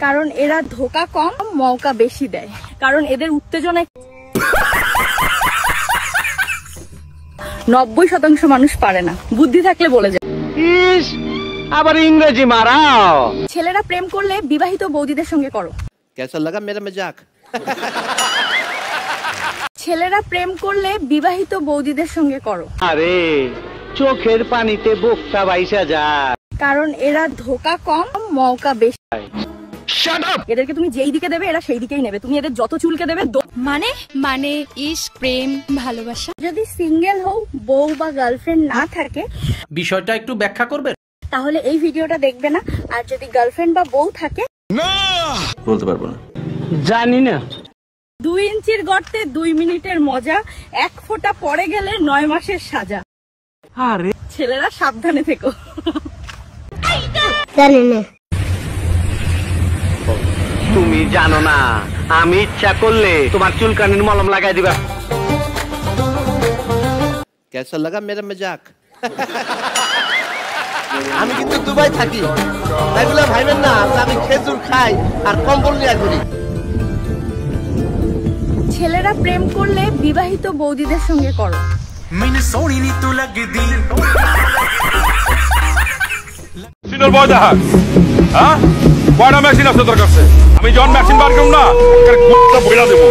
কারণ এরা ধোকা কম, মৌকা বেশি দেয়। কারণ এদের উত্তেজনায় 90% মানুষ পারে না। বুদ্ধি থাকলে বলে যায়। আবার ইংরেজি মারাও। ছেলেরা প্রেম করলে বিবাহিত বৌদিদের সঙ্গে করো। कैसा लगा मेरा मजाक? ছেলেরা প্রেম করলে বিবাহিত বৌদিদের সঙ্গে করো। আরে চোখের পানিতে বোকটা বাইসা যায়। কারণ এরা ধোকা কম, মৌকা বেশি। এদেরকে তুমি যেই দিকে দেবে এরা সেই দিকেই নেবে। তুমি এদের যত চুলকে দেবে মানে ইশক, প্রেম, ভালোবাসা। যদি সিঙ্গেল হও, বউ বা গার্লফ্রেন্ড না থাকে, বিষয়টা একটু ব্যাখ্যা করবে, তাহলে এই ভিডিওটা দেখবে না। আর যদি গার্লফ্রেন্ড বা বউ থাকে, বলতে পারবো না, জানি না। 2 ইঞ্চির গর্তে 2 মিনিটের মজা, 1 ফোঁটা পড়ে গেলে 9 মাসের সাজা। আরে ছেলেরা সাবধানে থেকো। তুমি জানো না, আমি ইচ্ছা করলে তোমার চুলকানির মলম লাগাই দিবা। कैसा लगा मेरा मजाक? আমি কিন্তু দুবাই থাকি, এগুলা ভাইবেন না আমি খেজুর খাই আর কম্বল নিয়ে ঘুরি। ছেলেরা প্রেম করলে বিবাহিত বৌদিদের সঙ্গে করো। সিনর বয় দেখা, হ্যাঁ কয়টা মেশিন আছে তোর কাছে? আমি যখন মেশিন বার করব না বইলা দেবো।